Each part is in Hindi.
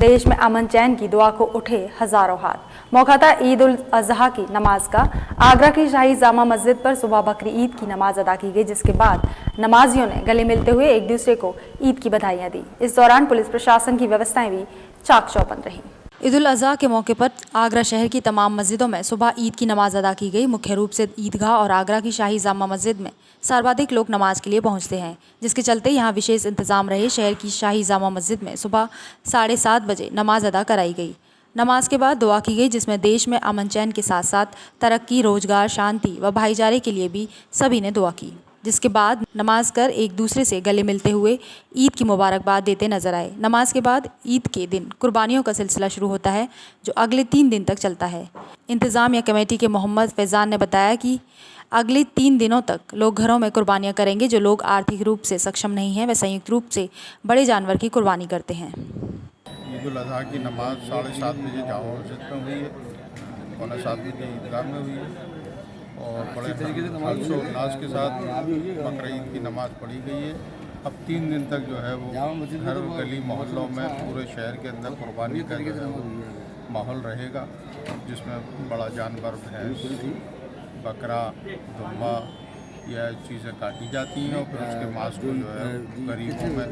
देश में अमन चैन की दुआ को उठे हजारों हाथ। मौका था ईद उल अजहा की नमाज का। आगरा की शाही जामा मस्जिद पर सुबह बकरी ईद की नमाज अदा की गई, जिसके बाद नमाजियों ने गले मिलते हुए एक दूसरे को ईद की बधाइयां दी। इस दौरान पुलिस प्रशासन की व्यवस्थाएं भी चाक चौबंद रहीं। ईद उल अजहा के मौके पर आगरा शहर की तमाम मस्जिदों में सुबह ईद की नमाज अदा की गई। मुख्य रूप से ईदगाह और आगरा की शाही जामा मस्जिद में सर्वाधिक लोग नमाज के लिए पहुंचते हैं, जिसके चलते यहां विशेष इंतजाम रहे। शहर की शाही जामा मस्जिद में सुबह 7:30 बजे नमाज अदा कराई गई। नमाज के बाद दुआ की गई, जिसमें देश में अमन चैन के साथ साथ तरक्की, रोजगार, शांति व भाईचारे के लिए भी सभी ने दुआ की। जिसके बाद नमाज कर एक दूसरे से गले मिलते हुए ईद की मुबारकबाद देते नजर आए। नमाज के बाद ईद के दिन कुर्बानियों का सिलसिला शुरू होता है, जो अगले 3 दिन तक चलता है। इंतजामिया कमेटी के मोहम्मद फैजान ने बताया कि अगले 3 दिनों तक लोग घरों में कुर्बानियां करेंगे। जो लोग आर्थिक रूप से सक्षम नहीं हैं, वे संयुक्त रूप से बड़े जानवर की कुर्बानी करते हैं। ईद उल अजहा की नमाज 7:30 बजे जामा मस्जिद में हुई है, 7:15 बजे ईदगाह में हुई है और बड़े हर्षोल्लास के साथ बकरा ईद की नमाज़ पढ़ी गई है। अब 3 दिन तक जो है वो हर गली मोहल्लों में पूरे शहर के अंदर कुर्बानी का जो है वो माहौल रहेगा, जिसमें बड़ा जानवर भैंस, बकरा, दुम्बा यह चीज़ें काटी जाती हैं और फिर उसके मांस को जो है गरीबों में,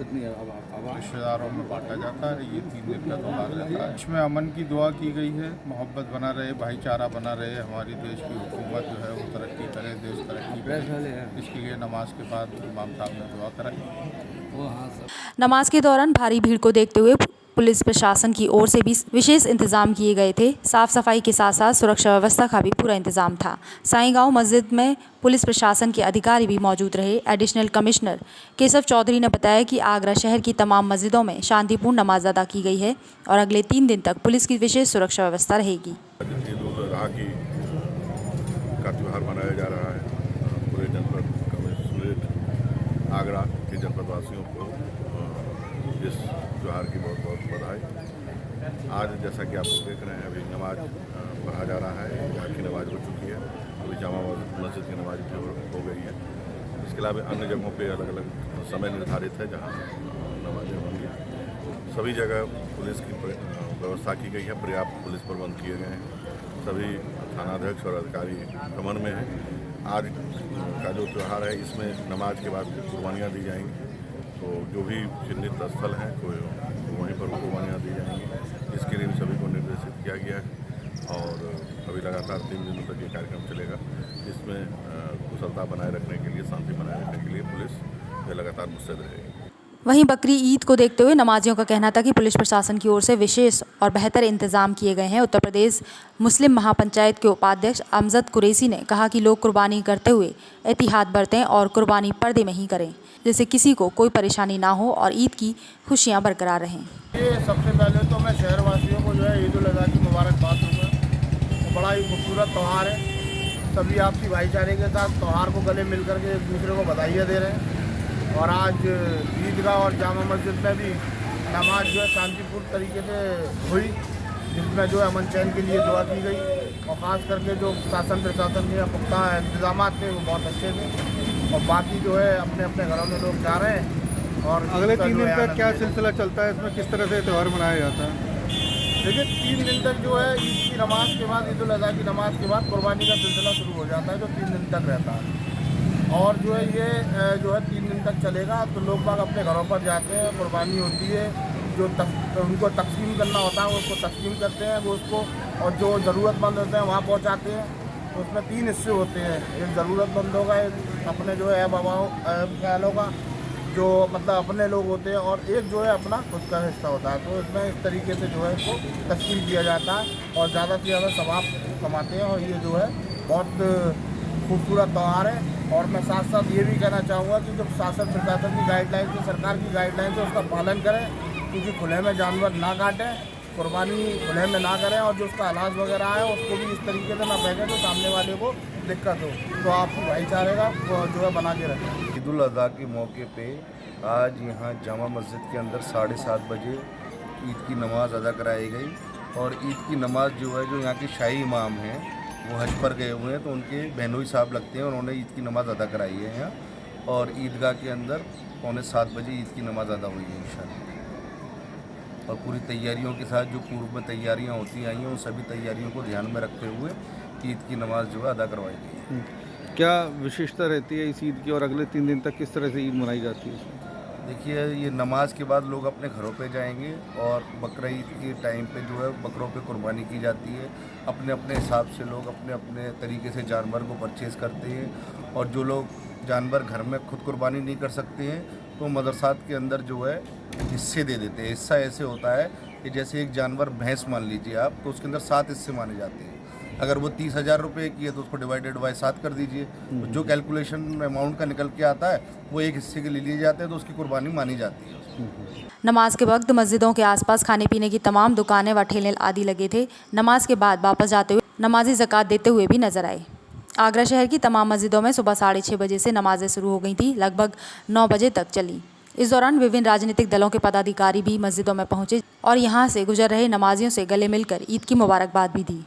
रिश्तेदारों में बांटा जाता है। ये 3 दिन का त्यौहार रहता है। इसमें अमन की दुआ की गई है, मोहब्बत बना रहे, भाईचारा बना रहे, हमारी देश की हुकूमत जो है वो तरक्की करे, देश तरक्की करे। इसके लिए नमाज के बाद इमाम साहब ने दुआ कराई। नमाज के दौरान भारी भीड़ को देखते हुए पुलिस प्रशासन की ओर से भी विशेष इंतजाम किए गए थे। साफ सफाई के साथ साथ सुरक्षा व्यवस्था का भी पूरा इंतजाम था। साईगांव मस्जिद में पुलिस प्रशासन के अधिकारी भी मौजूद रहे। एडिशनल कमिश्नर केशव चौधरी ने बताया कि आगरा शहर की तमाम मस्जिदों में शांतिपूर्ण नमाज अदा की गई है और अगले 3 दिन तक पुलिस की विशेष सुरक्षा व्यवस्था रहेगी। ईद उल अजहा का त्यौहार मनाया जा रहा है। पूरे जनपद कमिश्नरेट आगरा के जनपदवासियों को इस त्यौहार की बहुत बहुत बधाई। आज जैसा कि आप लोग देख रहे हैं, अभी नमाज पढ़ा जा रहा है। ईद की नमाज हो चुकी है, अभी जामा मस्जिद की नमाज भी हो गई है। इसके अलावा अन्य जगहों पे अलग अलग समय निर्धारित है जहां नमाजें होंगी। सभी जगह पुलिस की व्यवस्था की गई है, पर्याप्त पुलिस प्रबंध किए गए हैं। सभी थानाध्यक्ष और अधिकारी भ्रमण में हैं। आज का जो त्यौहार है, इसमें नमाज के बाद कुर्बानियाँ दी जाएंगी, तो जो भी चिन्हित स्थल हैं कोई वहीं पर कुर्बानियाँ दी जाएंगी। इसके लिए सभी को निर्देशित किया गया है और अभी लगातार 3 दिनों तक ये कार्यक्रम चलेगा। इसमें कुशलता बनाए रखने के लिए, शांति बनाए रखने के लिए पुलिस लगातार मुस्तैद रहेगी। वहीं बकरी ईद को देखते हुए नमाजियों का कहना था कि पुलिस प्रशासन की ओर से विशेष और बेहतर इंतजाम किए गए हैं। उत्तर प्रदेश मुस्लिम महापंचायत के उपाध्यक्ष अमजद कुरैशी ने कहा कि लोग कुर्बानी करते हुए एहतियात बरतें और कुर्बानी पर्दे में ही करें, जिससे किसी को कोई परेशानी ना हो और ईद की खुशियां बरकरार रहें। ये सबसे पहले तो मैं शहरवासियों को जो है ईद उल अजहा की मुबारकबाद दूँगा। बड़ा ही खूबसूरत त्यौहार है। सभी आपसी भाईचारे के साथ त्यौहार को गले मिल करके एक दूसरे को बधाइयाँ दे रहे हैं। और आज ईदगाह और जामा मस्जिद में भी नमाज जो है शांतिपूर्ण तरीके से हुई, जिसमें जो है अमन चैन के लिए दुआ की गई और ख़ास करके जो शासन प्रशासन के पुख्ता इंतजाम थे वो बहुत अच्छे थे। और बाकी जो है अपने अपने घरों में लोग जा रहे हैं। और अगले 3 दिन तक क्या सिलसिला चलता है, इसमें किस तरह से त्यौहार मनाया जाता है? देखिए, 3 दिन तक जो है ईद की नमाज के बाद, ईद उल अजहा की नमाज के बाद कुर्बानी का सिलसिला शुरू हो जाता है, जो 3 दिन तक रहता है। और जो है ये जो है 3 दिन तक चलेगा। तो लोग बाग अपने घरों पर जाते हैं, कुर्बानी होती है, जो उनको तकसीम करना होता है वो उसको तकसीम करते हैं वो उसको, और जो ज़रूरतमंद होते हैं वहाँ पहुँचाते हैं। तो उसमें 3 हिस्से होते हैं, एक ज़रूरतमंदों का, एक अपने जो है बाबाओं ख्यालों का, जो मतलब अपने लोग होते हैं, और एक जो है अपना खुद का हिस्सा होता है। तो इसमें इस तरीके से जो है इसको तकसीम किया जाता है और ज़्यादा से ज़्यादा सवाब कमाते हैं। और ये जो है बहुत खूबसूरत त्यौहार है। और मैं साथ साथ ये भी कहना चाहूँगा कि जो शासन प्रशासन की गाइडलाइन है, सरकार की गाइडलाइन है, उसका पालन करें, क्योंकि खुले में जानवर ना काटें, कुर्बानी खुले में ना करें, और जो उसका इलाज वगैरह है उसको भी इस तरीके से ना फेंकें तो सामने वाले को दिक्कत हो। तो आपकी भाईचारे का जो है बना के रखें। ईद उल अजहा के मौके पे आज यहाँ जामा मस्जिद के अंदर 7:30 बजे ईद की नमाज़ अदा कराई गई। और ईद की नमाज़ जो है, जो यहाँ के शाही इमाम हैं वो हज पर गए हुए हैं, तो उनके बहनोई साहब लगते हैं, उन्होंने ईद की नमाज़ अदा कराई है यहाँ। और ईदगाह के अंदर 7:15 बजे ईद की नमाज़ अदा हुई है इंशाअल्लाह। और पूरी तैयारियों के साथ जो पूर्व में तैयारियां होती आई हैं उन सभी तैयारियों को ध्यान में रखते हुए ईद की नमाज जो है अदा करवाई गई। क्या विशेषता रहती है इस ईद की और अगले 3 दिन तक किस तरह से ईद मनाई जाती है इसमें? देखिए, ये नमाज के बाद लोग अपने घरों पे जाएंगे और बकरा ईद के टाइम पे जो है बकरों पे कुर्बानी की जाती है। अपने अपने हिसाब से लोग अपने अपने तरीके से जानवर को परचेज़ करते हैं और जो लोग जानवर घर में खुद कुर्बानी नहीं कर सकते हैं तो मदरसात के अंदर जो है हिस्से दे देते हैं। हिस्सा ऐसे होता है कि जैसे एक जानवर भैंस मान लीजिए आप, तो उसके अंदर 7 हिस्से माने जाते हैं। अगर वो 30,000 रुपये की है तो उसको डिवाइडेड बाय 7 कर दीजिए, तो जो कैलकुलेशन अमाउंट का निकल के आता है वो एक हिस्से के ले लिए जाते हैं तो उसकी कुर्बानी मानी जाती है। नमाज के वक्त मस्जिदों के आसपास खाने पीने की तमाम दुकानें व ठेले आदि लगे थे। नमाज के बाद वापस जाते हुए नमाजी ज़कात देते हुए भी नजर आए। आगरा शहर की तमाम मस्जिदों में सुबह 6:30 बजे से नमाजें शुरू हो गई थी, लगभग 9 बजे तक चली। इस दौरान विभिन्न राजनीतिक दलों के पदाधिकारी भी मस्जिदों में पहुंचे और यहां से गुजर रहे नमाजियों से गले मिलकर ईद की मुबारकबाद भी दी।